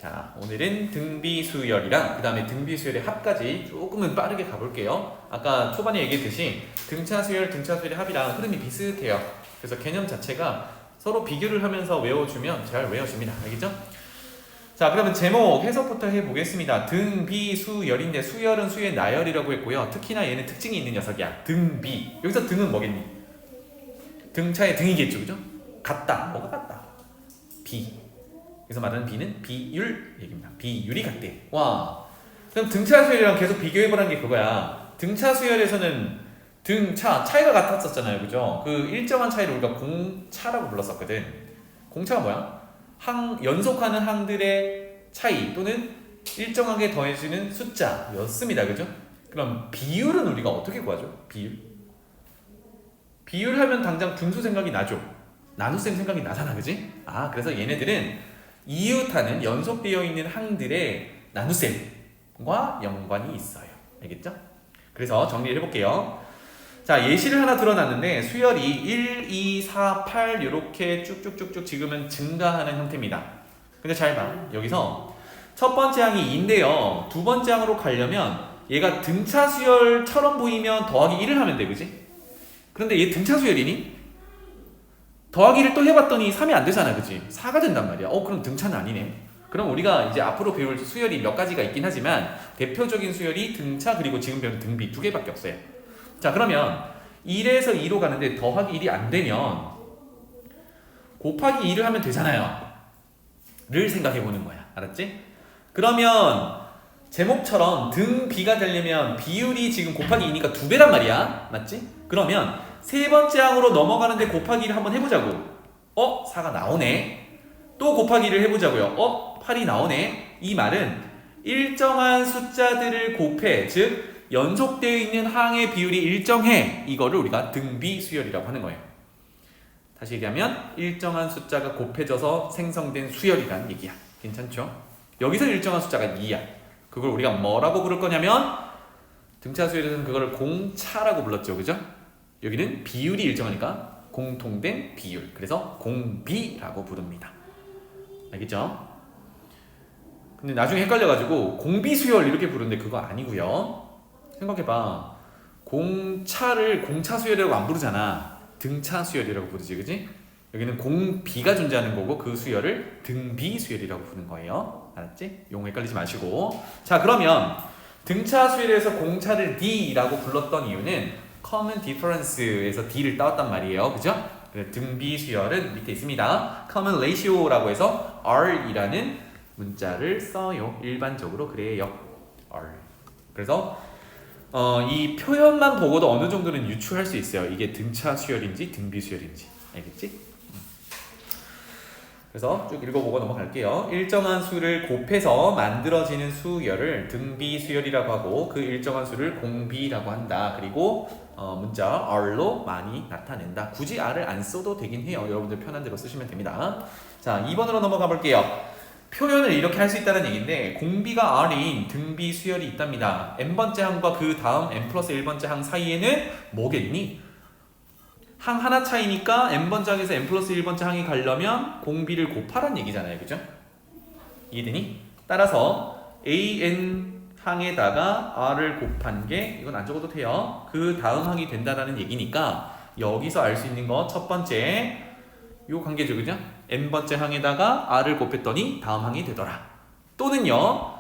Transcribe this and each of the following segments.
자, 오늘은 등비수열이랑 그 다음에 등비수열의 합까지 조금은 빠르게 가볼게요. 아까 초반에 얘기했듯이 등차수열, 등차수열의 합이랑 흐름이 비슷해요. 그래서 개념 자체가 서로 비교를 하면서 외워주면 잘 외워집니다. 알겠죠? 자, 그러면 제목 해석부터 해보겠습니다. 등비수열인데 수열은 수의 나열이라고 했고요. 특히나 얘는 특징이 있는 녀석이야. 등비. 여기서 등은 뭐겠니? 등차의 등이겠죠, 그죠? 같다. 뭐가 같다? 비. 그래서 말하는 비는 비율 얘기입니다. 비율이 같대. 와. 그럼 등차 수열이랑 계속 비교해보라는 게 그거야. 등차 수열에서는 차이가 같았었잖아요, 그죠? 그 일정한 차이를 우리가 공차라고 불렀었거든. 공차가 뭐야? 연속하는 항들의 차이 또는 일정하게 더해지는 숫자였습니다, 그죠? 그럼 비율은 우리가 어떻게 구하죠? 비율 하면 당장 분수 생각이 나죠. 나눗셈 생각이 나잖아, 그지? 그래서 얘네들은 이웃하는 연속되어 있는 항들의 나눗셈과 연관이 있어요. 알겠죠? 그래서 정리를 해볼게요. 자, 예시를 하나 들어놨는데 수열이 1, 2, 4, 8 이렇게 쭉쭉쭉쭉 지금은 증가하는 형태입니다. 근데 잘 봐. 여기서 첫 번째 항이 2인데요. 두 번째 항으로 가려면 얘가 등차 수열처럼 보이면 더하기 1을 하면 돼, 그지? 그런데 얘 등차 수열이니? 더하기를 또 해봤더니 3이 안 되잖아, 그치? 4가 된단 말이야. 그럼 등차는 아니네. 그럼 우리가 이제 앞으로 배울 수열이 몇 가지가 있긴 하지만 대표적인 수열이 등차 그리고 지금 배우는 등비 두 개밖에 없어요. 자, 그러면 1에서 2로 가는데 더하기 1이 안 되면 곱하기 2를 하면 되잖아요. 를 생각해 보는 거야. 알았지? 그러면 제목처럼 등비가 되려면 비율이 지금 곱하기 2니까 2배란 말이야. 맞지? 그러면 세 번째 항으로 넘어가는데 곱하기를 한번 해보자고. 4가 나오네. 또 곱하기를 해보자고요. 8이 나오네. 이 말은 일정한 숫자들을 곱해, 즉 연속되어 있는 항의 비율이 일정해. 이거를 우리가 등비수열이라고 하는 거예요. 다시 얘기하면 일정한 숫자가 곱해져서 생성된 수열이라는 얘기야. 괜찮죠? 여기서 일정한 숫자가 2야. 그걸 우리가 뭐라고 부를 거냐면 등차수열에서는 그걸 공차라고 불렀죠, 그죠? 여기는 비율이 일정하니까 공통된 비율. 그래서 공비라고 부릅니다. 알겠죠? 근데 나중에 헷갈려가지고 공비수열 이렇게 부르는데 그거 아니고요. 생각해봐. 공차를 공차수열이라고 안 부르잖아. 등차수열이라고 부르지, 그지? 여기는 공비가 존재하는 거고 그 수열을 등비수열이라고 부르는 거예요. 알았지? 용어 헷갈리지 마시고. 자, 그러면 등차수열에서 공차를 D라고 불렀던 이유는 common difference에서 D를 따왔단 말이에요. 그죠? 등비수열은 밑에 있습니다. common ratio라고 해서 R이라는 문자를 써요. 일반적으로 그래요. R. 그래서 이 표현만 보고도 어느 정도는 유추할 수 있어요. 이게 등차수열인지 등비수열인지. 알겠지? 그래서 쭉 읽어보고 넘어갈게요. 일정한 수를 곱해서 만들어지는 수열을 등비수열이라고 하고 그 일정한 수를 공비라고 한다. 그리고 문자 R로 많이 나타낸다. 굳이 R을 안 써도 되긴 해요. 여러분들 편한 대로 쓰시면 됩니다. 자, 2번으로 넘어가 볼게요. 표현을 이렇게 할 수 있다는 얘기인데 공비가 R인 등비수열이 있답니다. n번째 항과 그 다음 n 플러스 1번째 항 사이에는 뭐겠니? 항 하나 차이니까 n번째 항에서 n 플러스 1번째 항이 가려면 공비를 곱하란 얘기잖아요. 그죠? 이해되니? 따라서 an 항에다가 r을 곱한 게 이건 안 적어도 돼요. 그 다음 항이 된다라는 얘기니까 여기서 알 수 있는 거 첫 번째 요 관계죠. 그죠? n번째 항에다가 r을 곱했더니 다음 항이 되더라. 또는요.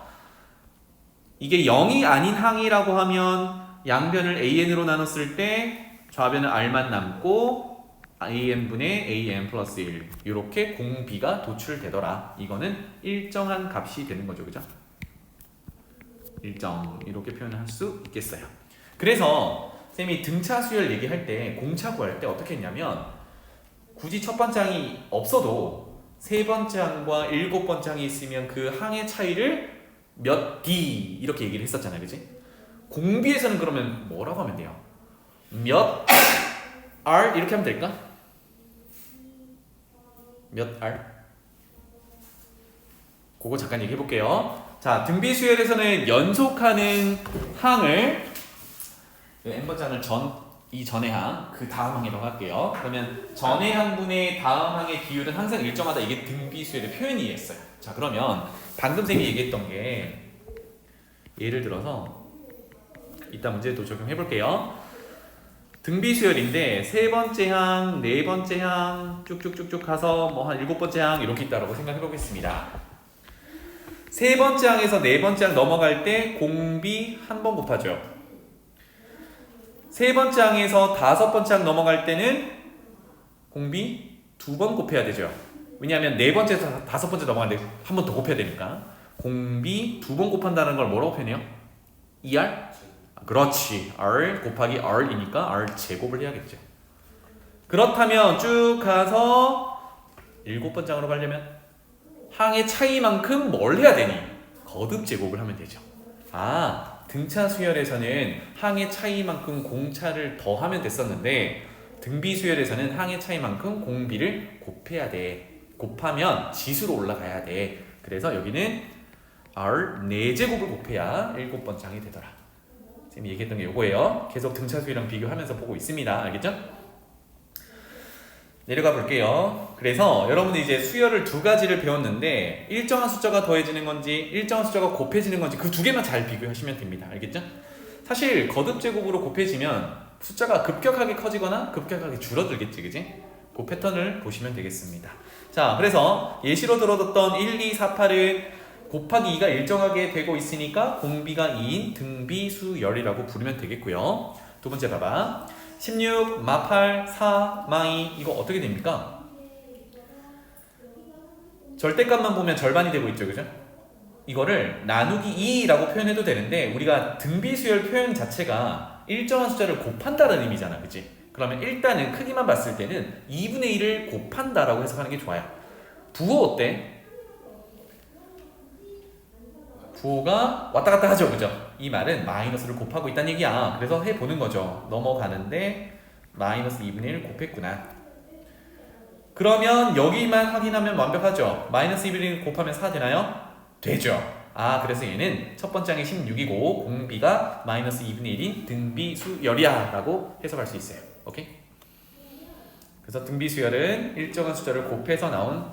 이게 0이 아닌 항이라고 하면 양변을 an으로 나눴을 때 좌변은 r만 남고 an분의 an 플러스 1 이렇게 공비가 도출되더라. 이거는 일정한 값이 되는 거죠. 그죠? 일정 이렇게 표현을 할 수 있겠어요. 그래서 쌤이 등차 수열 얘기할 때 공차 구할 때 어떻게 했냐면 굳이 첫 번째 항이 없어도 세 번째 항과 일곱 번째 항이 있으면 그 항의 차이를 몇 D 이렇게 얘기를 했었잖아요. 그지? 공비에서는 그러면 뭐라고 하면 돼요? 몇 R 이렇게 하면 될까? 몇 R? 그거 잠깐 얘기해 볼게요. 자, 등비수열에서는 연속하는 항을 n번째 항을 전 이 전의 항, 그 다음 항이라고 할게요. 그러면 전의 항분의 다음 항의 비율은 항상 일정하다. 이게 등비수열의 표현이었어요. 자, 그러면 방금 쌤이 얘기했던 게 예를 들어서 이따 문제도 적용해 볼게요. 등비수열인데 세 번째 항, 네 번째 항 쭉쭉쭉쭉 가서 뭐 한 일곱 번째 항 이렇게 있다라고 생각해 보겠습니다. 세 번째 항에서 네 번째 항 넘어갈 때 공비 한 번 곱하죠. 세 번째 항에서 다섯 번째 항 넘어갈 때는 공비 두 번 곱해야 되죠. 왜냐하면 네 번째에서 다섯 번째 넘어가는데 한 번 더 곱해야 되니까. 공비 두 번 곱한다는 걸 뭐라고 표현해요? ER? 그렇지. R 곱하기 R이니까 R 제곱을 해야겠죠. 그렇다면 쭉 가서 일곱 번째 항으로 가려면 항의 차이만큼 뭘 해야 되니? 거듭 제곱을 하면 되죠. 등차 수열에서는 항의 차이만큼 공차를 더하면 됐었는데 등비 수열에서는 항의 차이만큼 공비를 곱해야 돼. 곱하면 지수로 올라가야 돼. 그래서 여기는 R 4제곱을 곱해야 일곱 번째 항이 되더라. 쌤이 얘기했던 게 요거예요. 계속 등차 수열이랑 비교하면서 보고 있습니다. 알겠죠? 내려가 볼게요. 그래서 여러분들 이제 수열을 두 가지를 배웠는데 일정한 숫자가 더해지는 건지 일정한 숫자가 곱해지는 건지 그 두 개만 잘 비교하시면 됩니다. 알겠죠? 사실 거듭 제곱으로 곱해지면 숫자가 급격하게 커지거나 급격하게 줄어들겠지, 그지? 그 패턴을 보시면 되겠습니다. 자, 그래서 예시로 들어뒀던 1, 2, 4, 8은 곱하기 2가 일정하게 되고 있으니까 공비가 2인 등비수열이라고 부르면 되겠고요. 두 번째 봐봐. 16, 마8, 4, 마2 이거 어떻게 됩니까? 절대값만 보면 절반이 되고 있죠, 그죠? 이거를 나누기 2라고 표현해도 되는데 우리가 등비수열 표현 자체가 일정한 숫자를 곱한다는 의미잖아, 그치? 그러면 일단은 크기만 봤을 때는 2분의 1을 곱한다라고 해석하는 게 좋아요. 부호 어때? 부호가 왔다 갔다 하죠, 그죠? 이 말은 마이너스를 곱하고 있다는 얘기야. 그래서 해보는 거죠. 넘어가는데 마이너스 2분의 1 곱했구나. 그러면 여기만 확인하면 완벽하죠. 마이너스 2분의 1 곱하면 4 되나요? 되죠. 그래서 얘는 첫 번째 항이 16이고 공비가 마이너스 2분의 1인 등비수열이야 라고 해석할 수 있어요. 오케이? 그래서 등비수열은 일정한 숫자를 곱해서 나온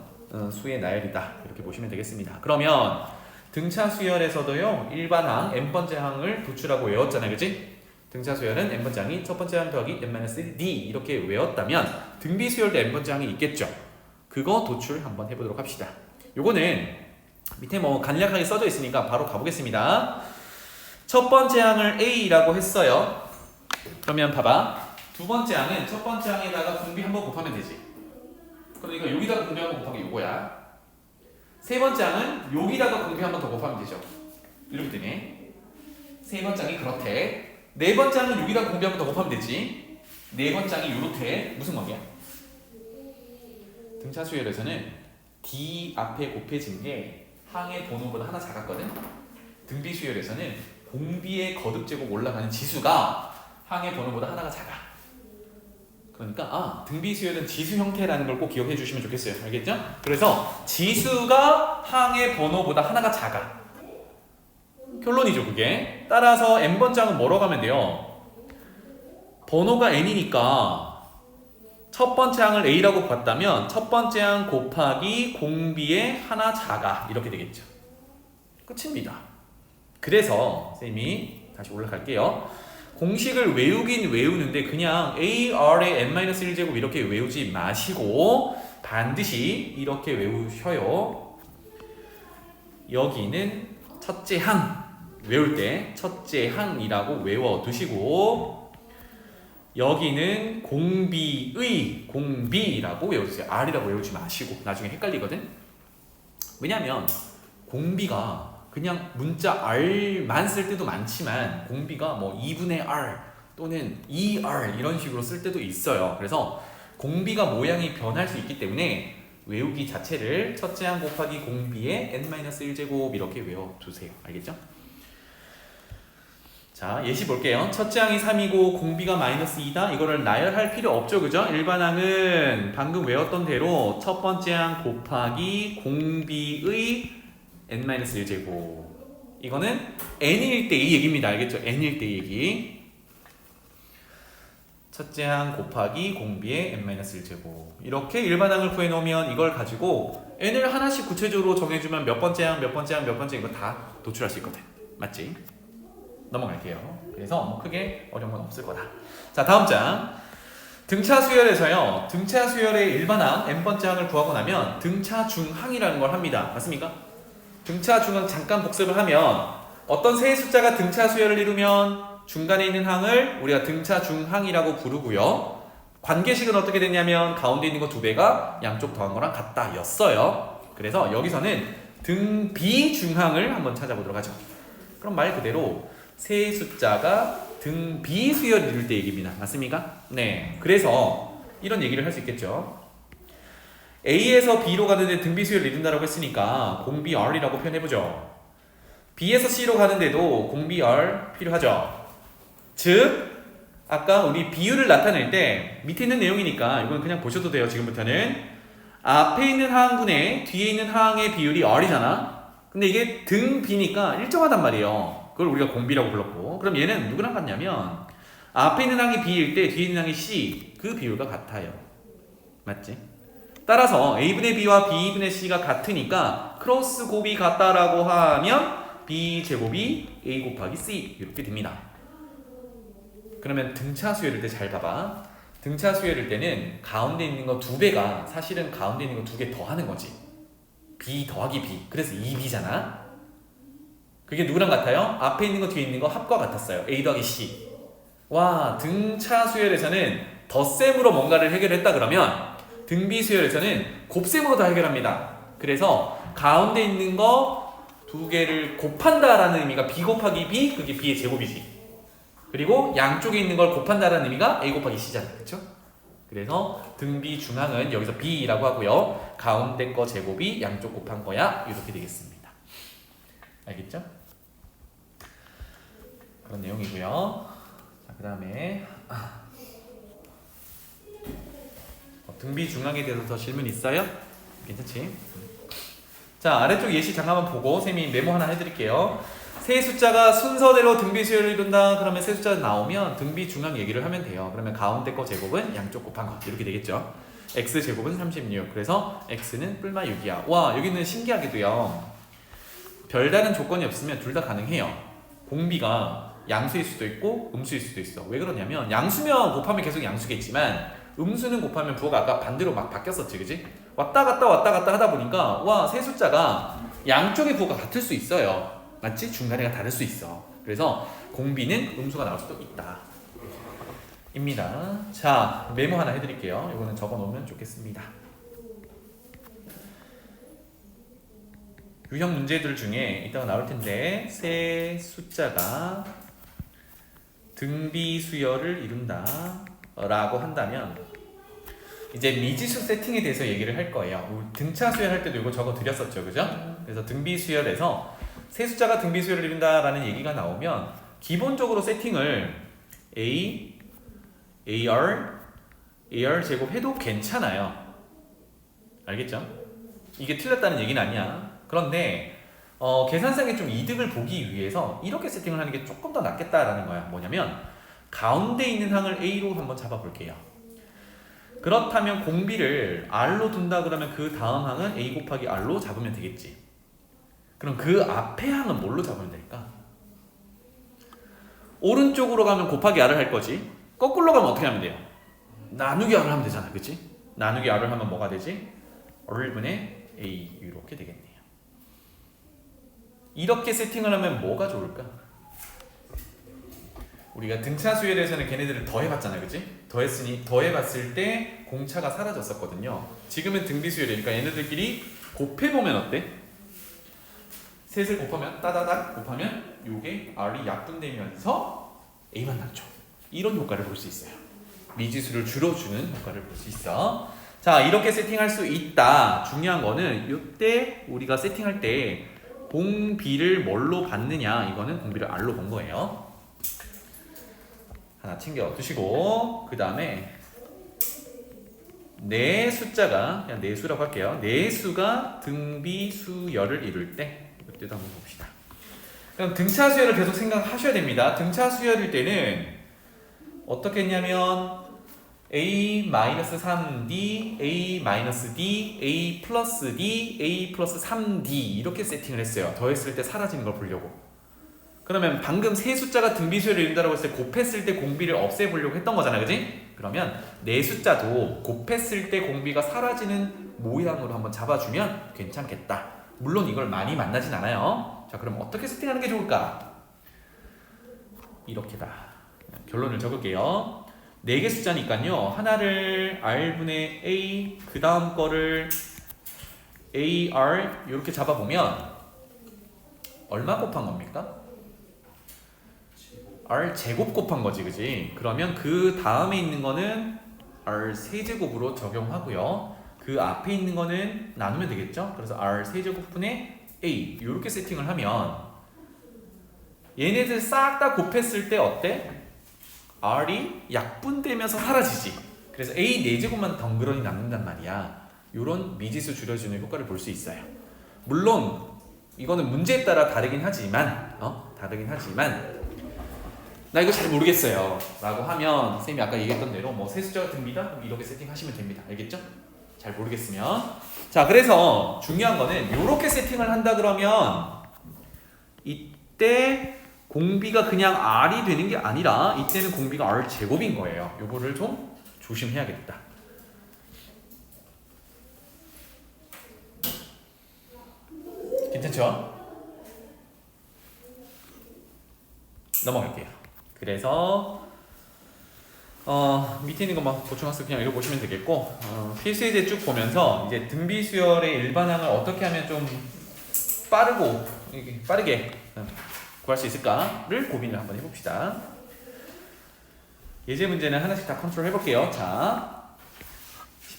수의 나열이다. 이렇게 보시면 되겠습니다. 그러면 등차 수열에서도요, 일반항, n번째 항을 도출하고 외웠잖아요, 그치? 등차 수열은 n번째 항이 첫 번째 항 더하기 n-d 이렇게 외웠다면 등비 수열도 n번째 항이 있겠죠? 그거 도출 한번 해보도록 합시다. 요거는 밑에 뭐 간략하게 써져 있으니까 바로 가보겠습니다. 첫 번째 항을 a라고 했어요. 그러면 봐봐. 두 번째 항은 첫 번째 항에다가 공비 한번 곱하면 되지. 그러니까 여기다가 공비 한번 곱하기 요거야. 세 번째 항은 여기다가 공비 한 번 더 곱하면 되죠. 이렇게 되네. 세 번째 항이 그렇대. 네 번째 항은 여기다가 공비 한 번 더 곱하면 되지. 네 번째 항이 요렇대. 무슨 관계야? 등차 수열에서는 D 앞에 곱해진 게 항의 번호보다 하나 작았거든. 등비 수열에서는 공비의 거듭 제곱 올라가는 지수가 항의 번호보다 하나가 작아. 그러니까 등비 수열은 지수 형태라는 걸 꼭 기억해 주시면 좋겠어요. 알겠죠? 그래서 지수가 항의 번호보다 하나가 작아. 결론이죠, 그게. 따라서 n번째 항은 뭐라고 하면 돼요? 번호가 n이니까 첫 번째 항을 a라고 봤다면 첫 번째 항 곱하기 공비의 하나 작아. 이렇게 되겠죠. 끝입니다. 그래서 쌤이 다시 올라갈게요. 공식을 외우긴 외우는데 그냥 AR의 n-1제곱 이렇게 외우지 마시고 반드시 이렇게 외우셔요. 여기는 첫째 항 외울 때 첫째 항이라고 외워두시고 여기는 공비라고 외워주세요. R이라고 외우지 마시고 나중에 헷갈리거든. 왜냐면 공비가 그냥 문자 R만 쓸 때도 많지만 공비가 뭐 2분의 R 또는 2R 이런 식으로 쓸 때도 있어요. 그래서 공비가 모양이 변할 수 있기 때문에 외우기 자체를 첫째 항 곱하기 공비의 n-1제곱 이렇게 외워두세요. 알겠죠? 자, 예시 볼게요. 첫째 항이 3이고 공비가 마이너스 2다. 이거를 나열할 필요 없죠, 그죠? 일반항은 방금 외웠던 대로 첫 번째 항 곱하기 공비의 n-1제곱. 이거는 n일 때 이 얘기입니다. 알겠죠? n일 때 얘기. 첫째 항 곱하기 공비의 n-1제곱 이렇게 일반항을 구해놓으면 이걸 가지고 n을 하나씩 구체적으로 정해주면 몇 번째 항, 몇 번째 항, 몇 번째 이거 다 도출할 수 있거든. 맞지? 넘어갈게요. 그래서 뭐 크게 어려운 건 없을 거다. 자, 다음 장. 등차 수열에서요. 등차 수열의 일반항 n번째 항을 구하고 나면 등차 중항이라는 걸 합니다. 맞습니까? 등차 중항 잠깐 복습을 하면 어떤 세 숫자가 등차 수열을 이루면 중간에 있는 항을 우리가 등차 중항이라고 부르고요. 관계식은 어떻게 됐냐면 가운데 있는 거 두 배가 양쪽 더한 거랑 같다 였어요. 그래서 여기서는 등비 중항을 한번 찾아보도록 하죠. 그럼 말 그대로 세 숫자가 등비 수열을 이룰 때 얘기입니다. 맞습니까? 네. 그래서 이런 얘기를 할 수 있겠죠. A에서 B로 가는데 등비 수열을 이룬다고 했으니까 공비 R이라고 표현해보죠. B에서 C로 가는데도 공비 R 필요하죠. 즉 아까 우리 비율을 나타낼 때 밑에 있는 내용이니까 이건 그냥 보셔도 돼요. 지금부터는 앞에 있는 항분의 뒤에 있는 항의 비율이 R이잖아. 근데 이게 등 B니까 일정하단 말이에요. 그걸 우리가 공비라고 불렀고, 그럼 얘는 누구랑 같냐면 앞에 있는 항이 B일 때 뒤에 있는 항이 C, 그 비율과 같아요. 맞지? 따라서 A분의 B와 B분의 C가 같으니까 크로스 곱이 같다라고 하면 B 제곱이 A 곱하기 C 이렇게 됩니다. 그러면 등차 수열일 때 잘 봐봐. 등차 수열일 때는 가운데 있는 거 두 배가 사실은 가운데 있는 거 두 개 더하는 거지. B 더하기 B. 그래서 2B잖아. 그게 누구랑 같아요? 앞에 있는 거 뒤에 있는 거 합과 같았어요. A 더하기 C. 와, 등차 수열에서는 덧셈으로 뭔가를 해결했다 그러면 등비 수열에서는 곱셈으로 다 해결합니다. 그래서 가운데 있는 거 두 개를 곱한다라는 의미가 B 곱하기 B, 그게 B의 제곱이지. 그리고 양쪽에 있는 걸 곱한다라는 의미가 A 곱하기 C잖아. 그쵸? 그래서 등비 중항은 여기서 B라고 하고요. 가운데 거 제곱이 양쪽 곱한 거야. 이렇게 되겠습니다. 알겠죠? 그런 내용이고요. 자, 그 다음에 등비 중항에 대해서 더 질문 있어요? 괜찮지? 자, 아래쪽 예시 잠깐만 보고 쌤이 메모 하나 해드릴게요. 세 숫자가 순서대로 등비 수열을 이룬다. 그러면 세 숫자가 나오면 등비 중항 얘기를 하면 돼요. 그러면 가운데 거 제곱은 양쪽 곱한 거 이렇게 되겠죠. x 제곱은 36. 그래서 x는 뿔마 6이야. 와, 여기는 신기하게도요. 별다른 조건이 없으면 둘 다 가능해요. 공비가 양수일 수도 있고 음수일 수도 있어. 왜 그러냐면 양수면 곱하면 계속 양수겠지만 음수는 곱하면 부호가 아까 반대로 막 바뀌었었지, 그지? 왔다 갔다 하다 보니까 와, 세 숫자가 양쪽의 부호가 같을 수 있어요. 맞지? 중간에가 다를 수 있어. 그래서 공비는 음수가 나올 수도 있다. 입니다. 자, 메모 하나 해드릴게요. 이거는 적어놓으면 좋겠습니다. 유형 문제들 중에 이따가 나올 텐데 세 숫자가 등비 수열을 이룬다 라고 한다면 이제 미지수 세팅에 대해서 얘기를 할 거예요. 등차 수열할 때도 이거 적어 드렸었죠, 그죠? 그래서 등비 수열에서 세 숫자가 등비 수열을 이룬다 라는 얘기가 나오면 기본적으로 세팅을 A, AR 제곱 해도 괜찮아요. 알겠죠? 이게 틀렸다는 얘기는 아니야. 그런데 계산상에 좀 이득을 보기 위해서 이렇게 세팅을 하는 게 조금 더 낫겠다라는 거야. 뭐냐면 가운데 있는 항을 A로 한번 잡아볼게요. 그렇다면 공비를 R로 둔다 그러면 그 다음 항은 A 곱하기 R로 잡으면 되겠지. 그럼 그 앞에 항은 뭘로 잡으면 될까? 오른쪽으로 가면 곱하기 R을 할 거지. 거꾸로 가면 어떻게 하면 돼요? 나누기 R을 하면 되잖아. 그치? 나누기 R을 하면 뭐가 되지? R분의 A 이렇게 되겠네요. 이렇게 세팅을 하면 뭐가 좋을까? 우리가 등차 수열에서는 걔네들을 더해봤잖아요, 그치? 더해봤을 때 공차가 사라졌었거든요. 지금은 등비 수열이니까 얘네들끼리 곱해보면 어때? 셋을 곱하면 따다닥 곱하면 요게 R이 약분되면서 A만 남죠. 이런 효과를 볼 수 있어요. 미지수를 줄여주는 효과를 볼 수 있어. 자, 이렇게 세팅할 수 있다. 중요한 거는 이때 우리가 세팅할 때 공비를 뭘로 받느냐, 이거는 공비를 R로 본 거예요. 하나 챙겨 두시고, 그 다음에 네 숫자가, 그냥 네 수라고 할게요. 네 수가 등비 수열을 이룰 때, 이것도 한번 봅시다. 그럼 등차 수열을 계속 생각하셔야 됩니다. 등차 수열일 때는 어떻게 했냐면 a-3d, a-d, a 플러스 d, a 플러스 3d 이렇게 세팅을 했어요. 더했을 때 사라지는 걸 보려고. 그러면 방금 세 숫자가 등비수열을 이룬다고 했을 때 곱했을 때 공비를 없애보려고 했던 거잖아, 그지? 그러면 네 숫자도 곱했을 때 공비가 사라지는 모양으로 한번 잡아주면 괜찮겠다. 물론 이걸 많이 만나진 않아요. 자, 그럼 어떻게 세팅하는 게 좋을까? 이렇게다. 결론을 적을게요. 4개 숫자니까요. 하나를 r분의 a, 그 다음 거를 ar 이렇게 잡아보면 얼마 곱한 겁니까? r 제곱 곱한 거지, 그지? 그러면 그 다음에 있는 거는 r 세제곱으로 적용하고요. 그 앞에 있는 거는 나누면 되겠죠? 그래서 r 세제곱분의 a 이렇게 세팅을 하면 얘네들 싹 다 곱했을 때 어때? r이 약분되면서 사라지지. 그래서 a 4제곱만 덩그러니 남는단 말이야. 이런 미지수 줄여주는 효과를 볼 수 있어요. 물론 이거는 문제에 따라 다르긴 하지만 나 이거 잘 모르겠어요 라고 하면 선생님이 아까 얘기했던 대로 뭐 세 숫자가 듭니다. 이렇게 세팅하시면 됩니다. 알겠죠? 잘 모르겠으면. 자, 그래서 중요한 거는 이렇게 세팅을 한다 그러면 이때 공비가 그냥 r이 되는 게 아니라 이때는 공비가 r 제곱인 거예요. 요거를 좀 조심해야겠다. 괜찮죠? 넘어갈게요. 그래서 밑에 있는 것만 보충학습 그냥 읽어보시면 되겠고 필수 예제 쭉 보면서 이제 등비수열의 일반항을 어떻게 하면 좀 빠르게 구할 수 있을까를 고민을 한번 해봅시다. 예제 문제는 하나씩 다 컨트롤 해볼게요. 자,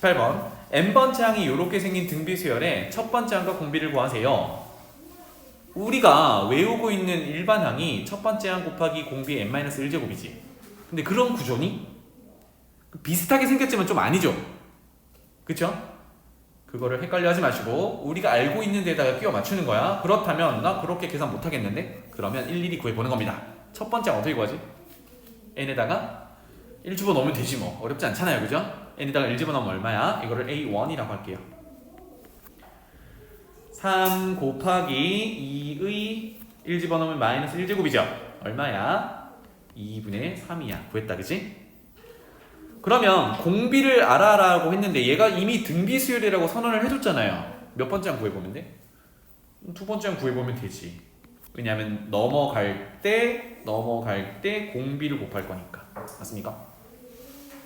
18번 n번째 항이 이렇게 생긴 등비수열의 첫 번째 항과 공비를 구하세요. 우리가 외우고 있는 일반항이 첫 번째 항 곱하기 공비 n-1제곱이지. 근데 그런 구조니? 비슷하게 생겼지만 좀 아니죠? 그쵸? 그거를 헷갈려 하지 마시고 우리가 알고 있는 데다가 끼워 맞추는 거야. 그렇다면 나 그렇게 계산 못 하겠는데? 그러면 일일이 구해보는 겁니다. 첫 번째 어떻게 구하지? n에다가 1 집어넣으면 되지 뭐. 어렵지 않잖아요, 그죠? n에다가 1 집어넣으면 얼마야? 이거를 a1이라고 할게요. 3 곱하기 2의 1 집어넣으면 마이너스 1제곱이죠? 얼마야? 2분의 3이야. 구했다, 그치? 그러면 공비를 알아라고 했는데 얘가 이미 등비수열이라고 선언을 해줬잖아요. 몇 번째 항 구해보면 돼? 두 번째 항 구해보면 되지. 왜냐하면 넘어갈 때 공비를 곱할 거니까. 맞습니까?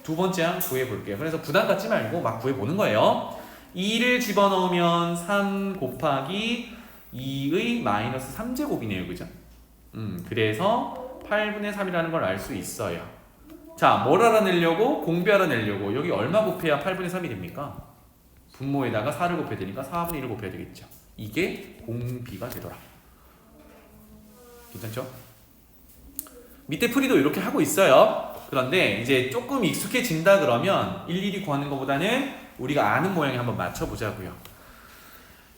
두 번째 항 구해볼게요. 그래서 부담 갖지 말고 막 구해보는 거예요. 2를 집어넣으면 3 곱하기 2의 마이너스 3제곱이네요. 그죠? 그래서 8분의 3이라는 걸 알 수 있어요. 자, 뭘 알아내려고? 공비 알아내려고. 여기 얼마 곱해야 8분의 3이 됩니까? 분모에다가 4를 곱해야 되니까 4분의 1을 곱해야 되겠죠. 이게 공비가 되더라. 괜찮죠? 밑에 풀이도 이렇게 하고 있어요. 그런데 이제 조금 익숙해진다 그러면 일일이 구하는 것보다는 우리가 아는 모양에 한번 맞춰보자고요.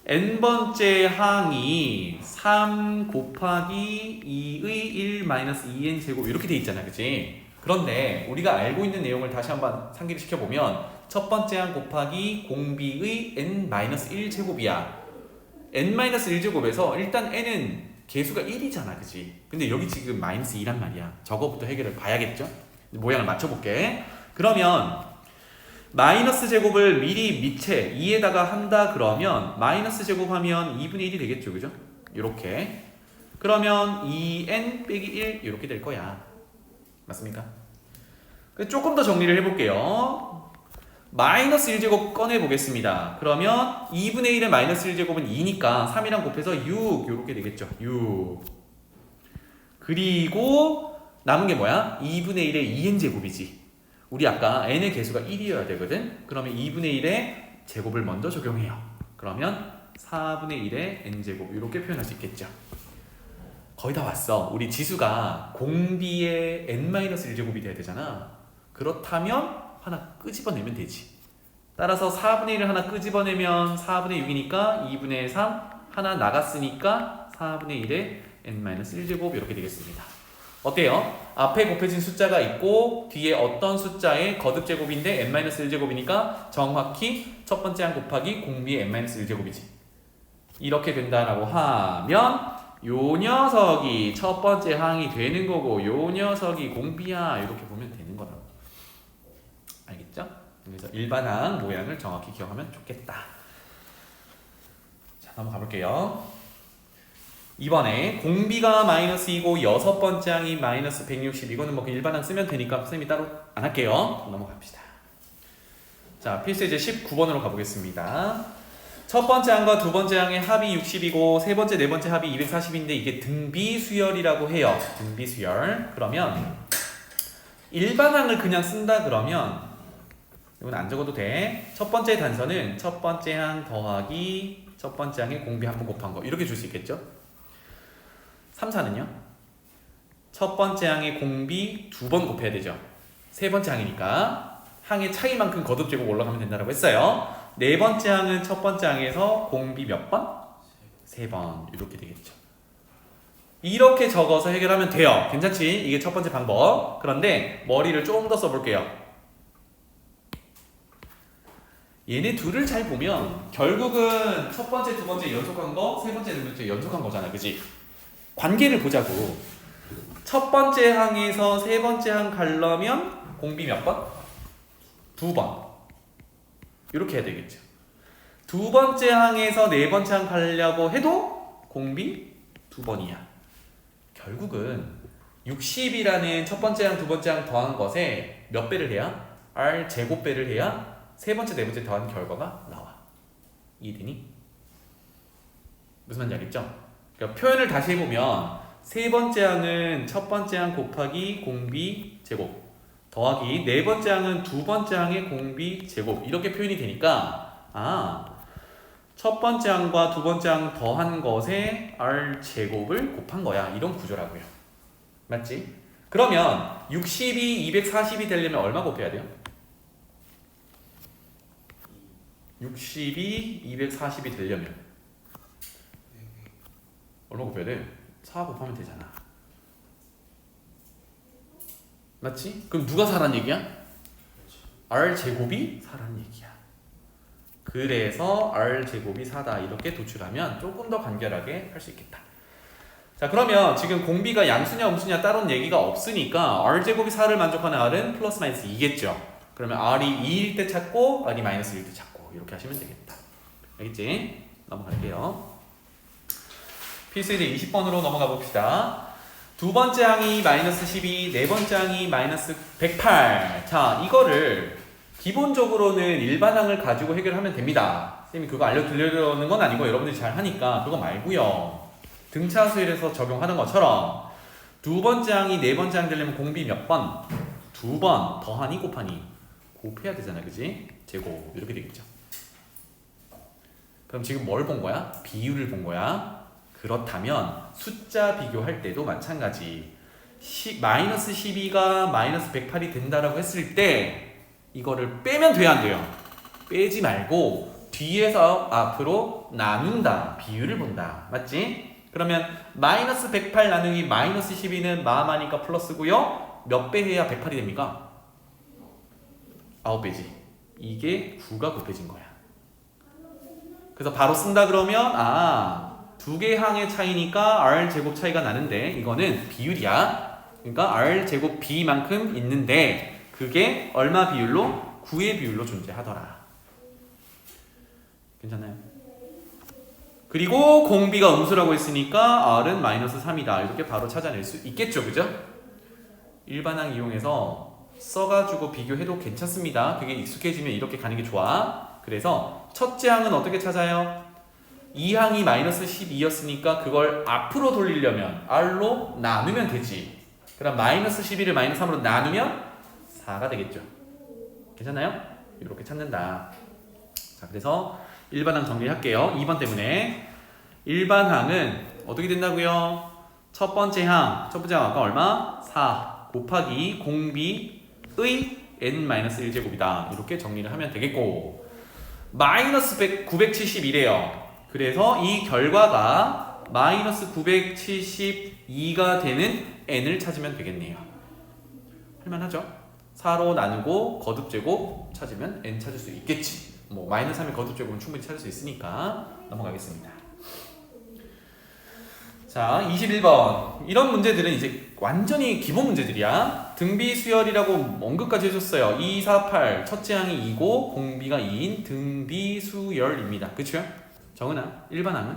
n번째 항이 3 곱하기 2의 1 마이너스 2n 제곱 이렇게 돼 있잖아, 그치? 그런데 우리가 알고 있는 내용을 다시 한번 상기를 시켜보면 첫 번째 항 곱하기 공비의 n-1 제곱이야. n-1 제곱에서 일단 n은 개수가 1이잖아, 그치? 근데 여기 지금 마이너스 2란 말이야. 저거부터 해결을 봐야겠죠? 모양을 맞춰볼게. 그러면 마이너스 제곱을 미리 밑에 2에다가 한다 그러면 마이너스 제곱하면 2분의 1이 되겠죠, 그죠? 이렇게. 그러면 2n 빼기 1 이렇게 될 거야. 맞습니까? 조금 더 정리를 해볼게요. 마이너스 1제곱 꺼내보겠습니다. 그러면 2분의 1의 마이너스 1제곱은 2니까 3이랑 곱해서 6 이렇게 되겠죠. 6. 그리고 남은 게 뭐야? 2분의 1의 2n제곱이지. 우리 아까 n의 개수가 1이어야 되거든. 그러면 2분의 1의 제곱을 먼저 적용해요. 그러면 4분의 1의 n제곱 이렇게 표현할 수 있겠죠. 거의 다 왔어. 우리 지수가 공비의 n-1제곱이 돼야 되잖아. 그렇다면 하나 끄집어내면 되지. 따라서 4분의 1을 하나 끄집어내면 4분의 6이니까 2분의 3 하나 나갔으니까 4분의 1의 n-1제곱 이렇게 되겠습니다. 어때요? 앞에 곱해진 숫자가 있고 뒤에 어떤 숫자의 거듭제곱인데 n-1제곱이니까 정확히 첫 번째 항 곱하기 공비의 n-1제곱이지. 이렇게 된다라고 하면 요 녀석이 첫 번째 항이 되는 거고 요 녀석이 공비야. 이렇게 보면 되는 거라고. 알겠죠? 그래서 일반항 모양을 정확히 기억하면 좋겠다. 자, 넘어가 볼게요. 이번에 공비가 마이너스이고 여섯 번째 항이 마이너스 160. 이거는 뭐 일반항 쓰면 되니까 선생님이 따로 안 할게요. 넘어갑시다. 자, 필수예제 19번으로 가보겠습니다. 첫 번째 항과 두 번째 항의 합이 60이고 세 번째, 네 번째 합이 240인데 이게 등비수열이라고 해요. 등비수열. 그러면 일반항을 그냥 쓴다 그러면 이건 안 적어도 돼. 첫 번째 단서는 첫 번째 항 더하기 첫 번째 항의 공비 한 번 곱한 거 이렇게 줄 수 있겠죠? 3, 4는요? 첫 번째 항의 공비 두 번 곱해야 되죠. 세 번째 항이니까 항의 차이만큼 거듭제곱 올라가면 된다고 했어요. 네 번째 항은 첫 번째 항에서 공비 몇 번? 세 번. 이렇게 되겠죠. 이렇게 적어서 해결하면 돼요. 괜찮지? 이게 첫 번째 방법. 그런데 머리를 조금 더 써볼게요. 얘네 둘을 잘 보면 결국은 첫 번째, 두 번째 연속한 거, 세 번째, 네 번째 연속한 거잖아. 그지? 관계를 보자고. 첫 번째 항에서 세 번째 항 가려면 공비 몇 번? 두 번. 이렇게 해야 되겠죠. 두 번째 항에서 네 번째 항 가려고 해도 공비 두 번이야. 결국은 60이라는 첫 번째 항, 두 번째 항 더한 것에 몇 배를 해야? R 제곱배를 해야 세 번째, 네 번째 더한 결과가 나와. 이해되니? 무슨 말인지 알겠죠? 그러니까 표현을 다시 해보면 세 번째 항은 첫 번째 항 곱하기 공비 제곱 더하기 네 번째 항은 두 번째 항의 공비 제곱 이렇게 표현이 되니까 첫 번째 항과 두 번째 항 더한 것에 R 제곱을 곱한 거야. 이런 구조라고요. 맞지? 그러면 60이 240이 되려면 얼마 곱해야 돼요? 60이 240이 되려면 얼마 곱해야 돼? 4 곱하면 되잖아. 맞지? 그럼 누가 4란 얘기야? R 제곱이 4란 얘기야. 그래서 R 제곱이 4다 이렇게 도출하면 조금 더 간결하게 할 수 있겠다. 자, 그러면 지금 공비가 양수냐 음수냐 따로는 얘기가 없으니까 R 제곱이 4를 만족하는 R은 플러스 마이너스 2겠죠. 그러면 R이 2일 때 찾고 R이 마이너스 1일 때 찾고 이렇게 하시면 되겠다. 알겠지? 넘어갈게요. 필수예제 20번으로 넘어가 봅시다. 두 번째 항이 마이너스 12, 네 번째 항이 마이너스 108. 자, 이거를 기본적으로는 일반항을 가지고 해결하면 됩니다. 선생님이 그거 알려드리려는 건 아니고 여러분들이 잘 하니까 그거 말고요. 등차수열에서 적용하는 것처럼 두 번째 항이 네 번째 항 되려면 공비 몇 번? 두 번. 더하니 곱하니? 곱해야 되잖아. 그지? 제곱. 이렇게 되겠죠. 그럼 지금 뭘 본 거야? 비율을 본 거야. 그렇다면 숫자 비교할 때도 마찬가지. 마이너스 12가 마이너스 108이 된다라고 했을 때 이거를 빼면 돼야 안 돼요? 빼지 말고 뒤에서 앞으로 나눈다. 비율을 본다. 맞지? 그러면 마이너스 108 나누기 마이너스 12는 마마니까 플러스고요. 몇 배 해야 108이 됩니까? 9배지. 이게 9가 곱해진 거야. 그래서 바로 쓴다 그러면 두 개 항의 차이니까 R 제곱 차이가 나는데 이거는 비율이야. 그러니까 R 제곱 B만큼 있는데 그게 얼마 비율로? 9의 비율로 존재하더라. 괜찮나요? 그리고 공비가 음수라고 했으니까 R은 마이너스 3이다. 이렇게 바로 찾아낼 수 있겠죠. 그죠? 일반항 이용해서 써가지고 비교해도 괜찮습니다. 그게 익숙해지면 이렇게 가는 게 좋아. 그래서 첫째 항은 어떻게 찾아요? 이 항이 마이너스 12였으니까 그걸 앞으로 돌리려면 R로 나누면 되지. 그럼 마이너스 12를 마이너스 3으로 나누면 4가 되겠죠. 괜찮나요? 이렇게 찾는다. 자, 그래서 일반항 정리할게요. 2번 때문에 일반항은 어떻게 된다고요? 첫 번째 항 아까 얼마? 4 곱하기 공비의 n-1제곱이다. 이렇게 정리를 하면 되겠고 마이너스 971이래요. 그래서 이 결과가 마이너스 972가 되는 n을 찾으면 되겠네요. 할만하죠? 4로 나누고 거듭제곱 찾으면 n 찾을 수 있겠지. 뭐 마이너스 3의 거듭제곱은 충분히 찾을 수 있으니까 넘어가겠습니다. 자, 21번. 이런 문제들은 이제 완전히 기본 문제들이야. 등비 수열이라고 언급까지 해줬어요. 2, 4, 8. 첫째 항이 2고 공비가 2인 등비 수열입니다. 그쵸? 정은아, 1번 항은?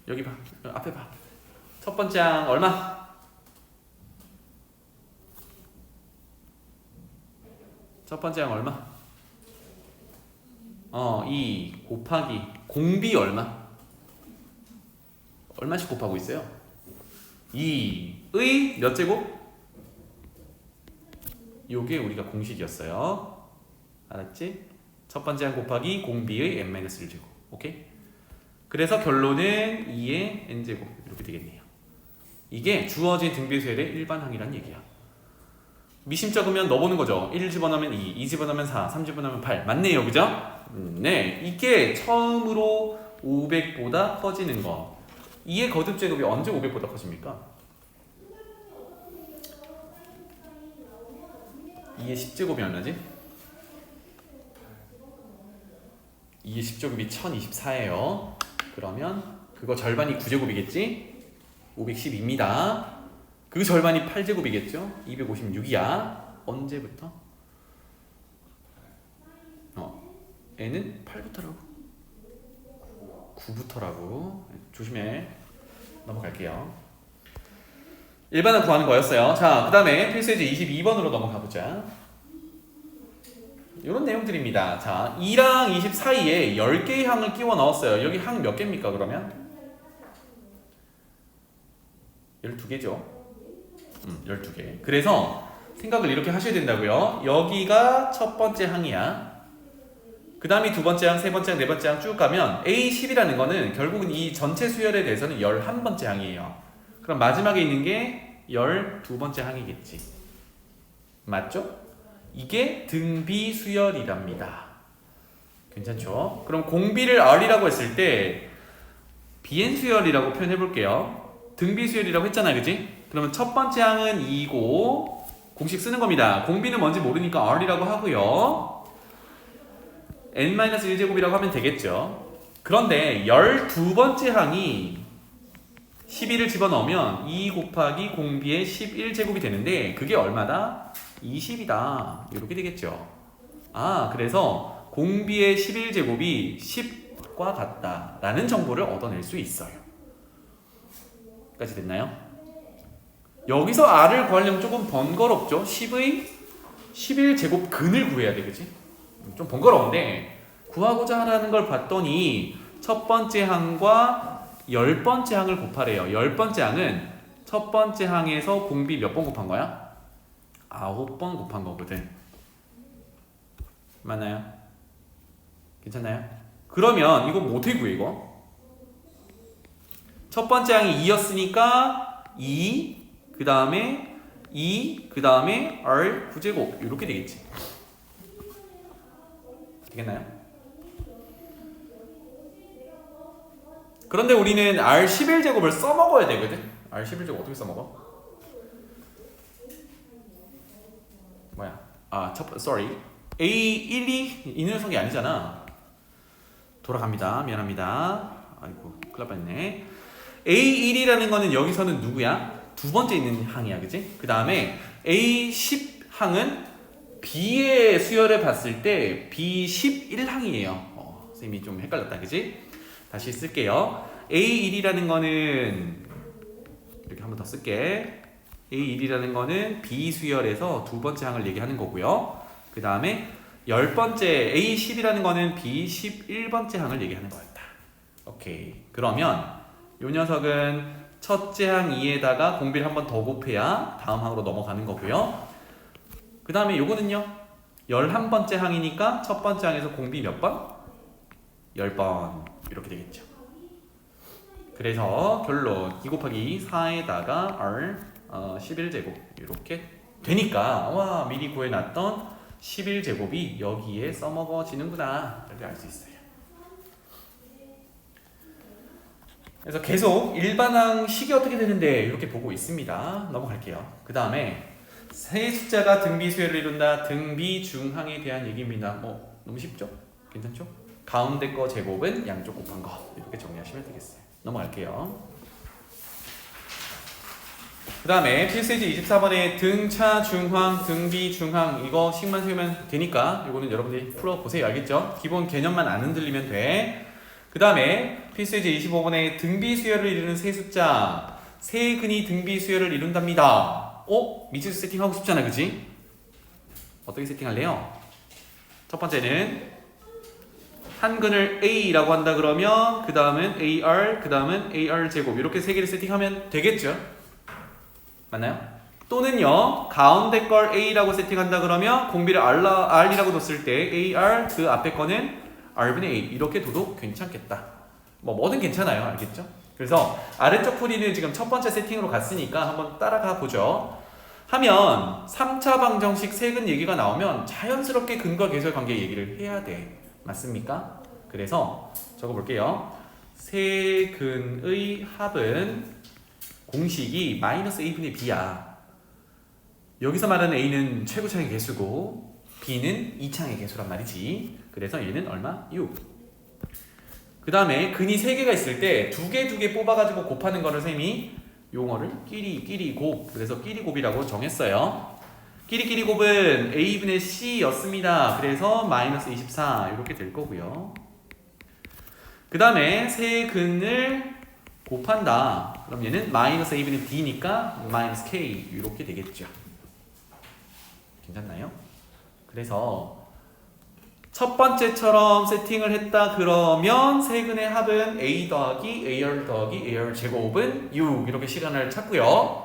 여기 봐. 여기 앞에 봐. 첫 번째 항 얼마? 첫 번째 항 얼마? 2 곱하기 공비 얼마? 얼마씩 곱하고 있어요? 2의 몇 제곱? 요게 우리가 공식이었어요. 알았지? 첫 번째 항 곱하기 공비의 n-1제곱. 오케이? 그래서 결론은 2의 n제곱 이렇게 되겠네요. 이게 주어진 등비수열의 일반항이란 얘기야. 미심 적으면 넣어보는 거죠. 1 집어넣으면 2 집어넣으면 4, 3 집어넣으면 8. 맞네요. 그죠? 네. 이게 처음으로 500보다 커지는 거. 2의 거듭제곱이 언제 500보다 커집니까? 2의 10제곱이 얼마지? 2의 10제곱이 1024예요. 그러면 그거 절반이 9제곱이겠지? 512입니다. 그 절반이 8제곱이겠죠? 256이야. 언제부터? n은 8부터라고. 9부터라고. 조심해. 넘어갈게요. 일반을 구하는 거였어요. 자, 그 다음에 필수예제 22번으로 넘어가 보자. 이런 내용들입니다. 자, 2랑 20 사이에 10개의 항을 끼워 넣었어요. 여기 항 몇 개입니까, 그러면? 12개죠. 12개. 그래서 생각을 이렇게 하셔야 된다고요. 여기가 첫 번째 항이야. 그 다음이 두 번째 항, 세 번째 항, 네 번째 항 쭉 가면 A10이라는 거는 결국은 이 전체 수열에 대해서는 11번째 항이에요. 그럼 마지막에 있는 게 12번째 항이겠지. 맞죠? 이게 등비 수열이랍니다. 괜찮죠? 그럼 공비를 R이라고 했을 때 BN 수열이라고 표현해 볼게요. 등비 수열이라고 했잖아, 그지? 그러면 첫 번째 항은 2고 공식 쓰는 겁니다. 공비는 뭔지 모르니까 R이라고 하고요. n-1제곱이라고 하면 되겠죠. 그런데 12번째 항이 11을 집어넣으면 2 곱하기 공비의 11제곱이 되는데 그게 얼마다? 20이다. 이렇게 되겠죠. 그래서 공비의 11제곱이 10과 같다라는 정보를 얻어낼 수 있어요. 까지 됐나요? 여기서 R을 구하려면 조금 번거롭죠. 10의 11제곱 근을 구해야 돼, 그치? 좀 번거로운데 구하고자 하라는 걸 봤더니 첫 번째 항과 10번째 항을 곱하래요. 10번째 항은 첫 번째 항에서 공비 몇 번 곱한 거야? 9번 곱한 거거든. 맞나요? 괜찮나요? 그러면 이거 뭐 어떻게 구해, 이거? 첫 번째 항이 2였으니까 2, 그 다음에 2, 그 다음에 R 9제곱 이렇게 되겠지. 되겠나요? 그런데 우리는 R 11제곱을 써먹어야 되거든. R 11제곱 어떻게 써먹어? 뭐야? sorry. A12 이 녀석이 아니잖아. 돌아갑니다. 미안합니다. 아이고, 큰일 날 뻔했네. A1이라는 거는 여기서는 누구야? 두 번째 있는 항이야, 그치? 그 다음에 A10 항은 B의 수열을 봤을 때 B11항이에요. 선생님이 좀 헷갈렸다, 그치? 다시 쓸게요. A1이라는 거는 이렇게 한 번 더 쓸게. A1이라는 거는 B 수열에서 두 번째 항을 얘기하는 거고요. 그 다음에 10번째 A10이라는 거는 B11번째 항을 얘기하는 거였다. 오케이. 그러면 이 녀석은 첫째 항 2에다가 공비를 한 번 더 곱해야 다음 항으로 넘어가는 거고요. 그 다음에 요거는요. 11번째 항이니까 첫 번째 항에서 공비 몇 번? 10번. 이렇게 되겠죠. 그래서 결론 2 곱하기 4에다가 R 11제곱 이렇게 되니까 와 미리 구해놨던 11제곱이 여기에 써먹어지는구나 이렇게 알 수 있어요. 그래서 계속 일반항식이 어떻게 되는데 이렇게 보고 있습니다. 넘어갈게요. 그 다음에 세 숫자가 등비수열을 이룬다. 등비중항에 대한 얘기입니다. 뭐 너무 쉽죠? 괜찮죠? 가운데 거 제곱은 양쪽 곱한 거 이렇게 정리하시면 되겠어요. 넘어갈게요. 그 다음에 필수예제 24번에 등차 중항, 등비 중항 이거 식만 세우면 되니까 이거는 여러분들이 풀어보세요. 알겠죠? 기본 개념만 안 흔들리면 돼. 그 다음에 필수예제 25번에 등비 수열을 이루는 세 숫자 세 근이 등비 수열을 이룬답니다. 미지수 세팅하고 싶잖아, 그치? 어떻게 세팅할래요? 첫 번째는 한 근을 A라고 한다 그러면 그 다음은 AR, 그 다음은 AR 제곱 이렇게 세 개를 세팅하면 되겠죠? 맞나요? 또는요 가운데 걸 A라고 세팅한다 그러면 공비를 R이라고 뒀을 때 AR 그 앞에 거는 R분의 A 이렇게 둬도 괜찮겠다. 뭐든 괜찮아요. 알겠죠? 그래서 아래쪽 풀이는 지금 첫 번째 세팅으로 갔으니까 한번 따라가 보죠. 하면 3차 방정식 세근 얘기가 나오면 자연스럽게 근과 계수의 관계 얘기를 해야 돼. 맞습니까? 그래서 적어볼게요. 세근의 합은 공식이 마이너스 a분의 b야. 여기서 말하는 a는 최고차의 개수고 b는 2차의 개수란 말이지. 그래서 얘는 얼마? 6. 그 다음에 근이 3개가 있을 때 2개 뽑아가지고 곱하는 거를 셈이 용어를 끼리 곱, 그래서 끼리 곱이라고 정했어요. 끼리 곱은 a분의 c였습니다. 그래서 마이너스 24 이렇게 될 거고요. 그 다음에 세 근을 곱한다. 그럼 얘는 마이너스 a분의 b니까 마이너스 k 이렇게 되겠죠. 괜찮나요? 그래서 첫 번째처럼 세팅을 했다 그러면 세근의 합은 a 더하기 ar 더하기 ar 제곱은 6 이렇게 시간을 찾고요.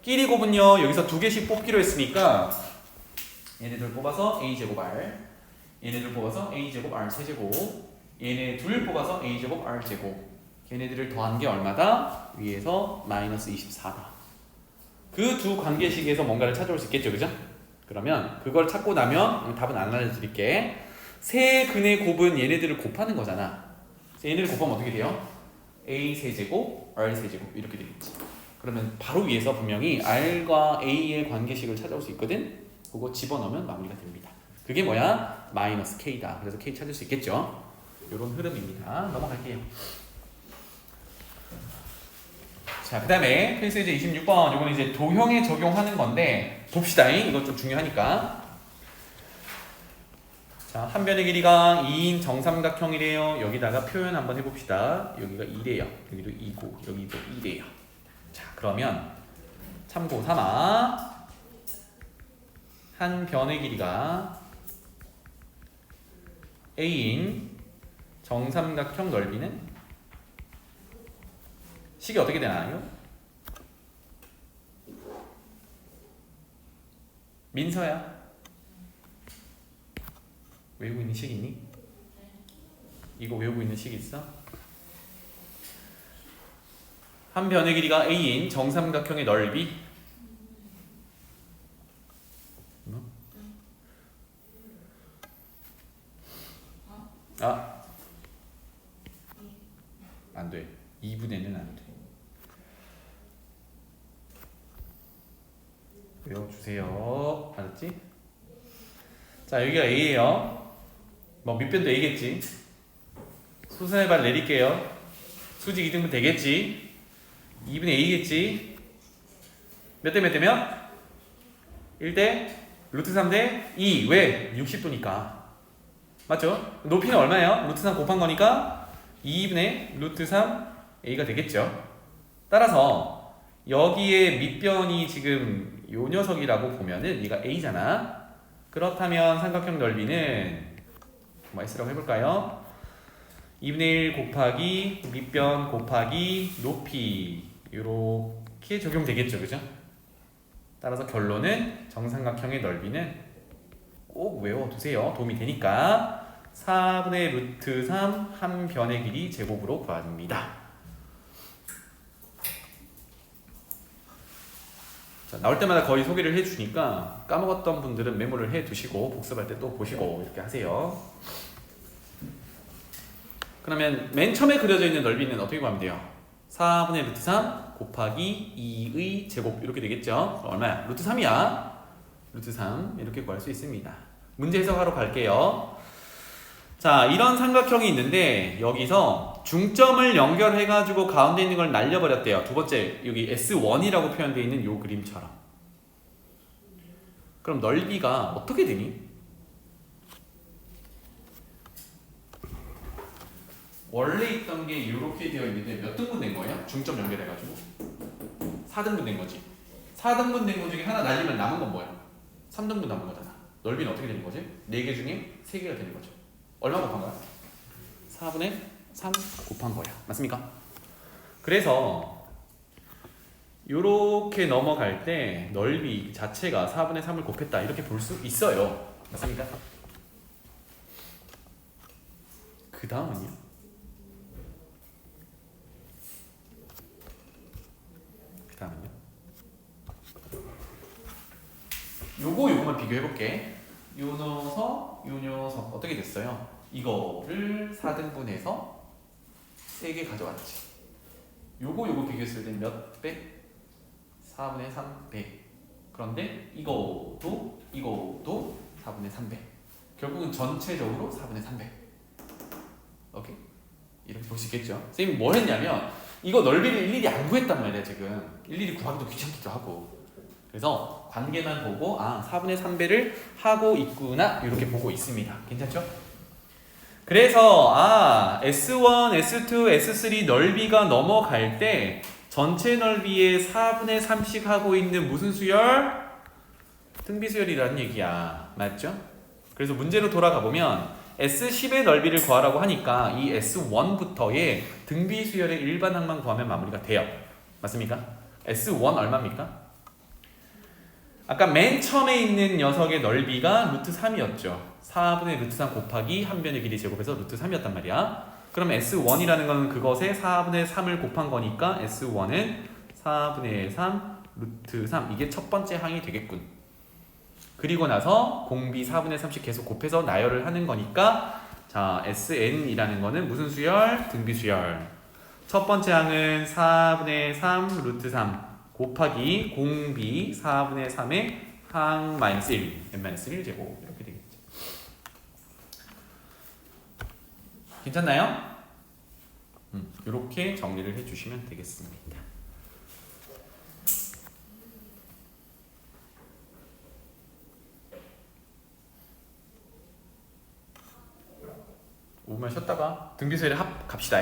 끼리 곱은요 여기서 2개씩 뽑기로 했으니까 얘네들 뽑아서 a 제곱 r, 얘네들 뽑아서 a 제곱 r 세제곱, 얘네 둘 뽑아서 a 제곱 r 제곱, 걔네들을 더한 게 얼마다? 위에서 마이너스 24다. 그 두 관계식에서 뭔가를 찾아올 수 있겠죠, 그죠? 그러면 그걸 찾고 나면 답은 안 알려드릴게. 세 근의 곱은 얘네들을 곱하는 거잖아. 얘네를 곱하면 어떻게 돼요? a 세제곱, r 세제곱 이렇게 되겠지. 그러면 바로 위에서 분명히 r과 a의 관계식을 찾아올 수 있거든. 그거 집어넣으면 마무리가 됩니다. 그게 뭐야? 마이너스 k다. 그래서 k 찾을 수 있겠죠. 이런 흐름입니다. 넘어갈게요. 자, 그 다음에 필수예제 26번 이거는 이제 도형에 적용하는 건데 봅시다. 이거 좀 중요하니까. 자, 한 변의 길이가 2인 정삼각형이래요. 여기다가 표현 한번 해봅시다. 여기가 2래요. 여기도 2고 여기도 2래요. 자, 그러면 참고 삼아 한 변의 길이가 A인 정삼각형 넓이는 식이 어떻게 되나요? 민서야 외우고 있는 식 있니? 이거 외우고 있는 식 있어? 한 변의 길이가 A인 정삼각형의 넓이 안 돼. 2분의는 안 돼. 외워주세요. 알았지? 자, 여기가 A예요. 뭐 밑변도 A겠지. 수선의 발 내릴게요. 수직 2등분 되겠지. 2분의 A겠지. 몇 대 몇 대면? 1대 루트 3대 2. 왜? 60도니까. 맞죠? 높이는 얼마예요? 루트 3 곱한 거니까 2분의 루트 3 A가 되겠죠. 따라서 여기에 밑변이 지금 요 녀석이라고 보면은 얘가 A잖아. 그렇다면 삼각형 넓이는 뭐 S라고 해볼까요? 2분의 1 곱하기 밑변 곱하기 높이 이렇게 적용되겠죠, 그죠? 따라서 결론은 정삼각형의 넓이는 꼭 외워두세요. 도움이 되니까 4분의 루트 3 한 변의 길이 제곱으로 구합니다. 자, 나올 때마다 거의 소개를 해주니까 까먹었던 분들은 메모를 해두시고 복습할 때 또 보시고 이렇게 하세요. 그러면 맨 처음에 그려져 있는 넓이는 어떻게 구하면 돼요? 4분의 루트 3 곱하기 2의 제곱 이렇게 되겠죠? 얼마야? 루트 3이야. 루트 3 이렇게 구할 수 있습니다. 문제 해석하러 갈게요. 자, 이런 삼각형이 있는데 여기서 중점을 연결해가지고 가운데 있는 걸 날려버렸대요. 두 번째 여기 S1이라고 표현되어 있는 요 그림처럼. 그럼 넓이가 어떻게 되니? 원래 있던 게 이렇게 되어 있는데 몇 등분 된 거예요? 중점 연결해가지고 4등분 된 거지. 4등분 된 거 중에 하나 날리면 남은 건 뭐야? 3등분 남은 거잖아. 넓이는 어떻게 되는 거지? 4개 중에 3개가 되는 거죠. 얼마 곱한 거야? 4분의 3 곱한 거야. 맞습니까? 그래서 요렇게 넘어갈 때 넓이 자체가 4분의 3을 곱했다 이렇게 볼 수 있어요. 맞습니까? 그 다음은요? 요거만 비교해볼게. 요 녀석 어떻게 됐어요? 이거를 4등분해서 3개 가져왔지. 요거 비교했을 때 몇 배? 4분의 3배. 그런데 이것도 4분의 3배. 결국은 전체적으로 4분의 3배. 오케이? 이렇게 볼 수 있겠죠? 선생님이 뭘 했냐면 이거 넓이를 일일이 안 구했단 말이야 지금. 일일이 구하기도 귀찮기도 하고. 그래서 관계만 보고 4분의 3배를 하고 있구나 이렇게 보고 있습니다. 괜찮죠? 그래서 S1, S2, S3 넓이가 넘어갈 때 전체 넓이의 4분의 3씩 하고 있는 무슨 수열? 등비수열이라는 얘기야. 맞죠? 그래서 문제로 돌아가 보면 S10의 넓이를 구하라고 하니까 이 S1부터의 등비수열의 일반항만 구하면 마무리가 돼요. 맞습니까? S1 얼마입니까? 아까 맨 처음에 있는 녀석의 넓이가 루트 3이었죠. 4분의 루트 3 곱하기 한 변의 길이 제곱해서 루트 3이었단 말이야. 그럼 S1이라는 건 그것에 4분의 3을 곱한 거니까 S1은 4분의 3 루트 3 이게 첫 번째 항이 되겠군. 그리고 나서 공비 4분의 3씩 계속 곱해서 나열을 하는 거니까 자 SN이라는 거는 무슨 수열? 등비수열. 첫 번째 항은 4분의 3 루트 3 곱하기 공비 4분의 3의 항 마이너스 1 n-1 제곱 이렇게 되겠죠. 괜찮나요? 이렇게 정리를 해주시면 되겠습니다. 5분만 쉬었다가 등비수열에 합 갑시다.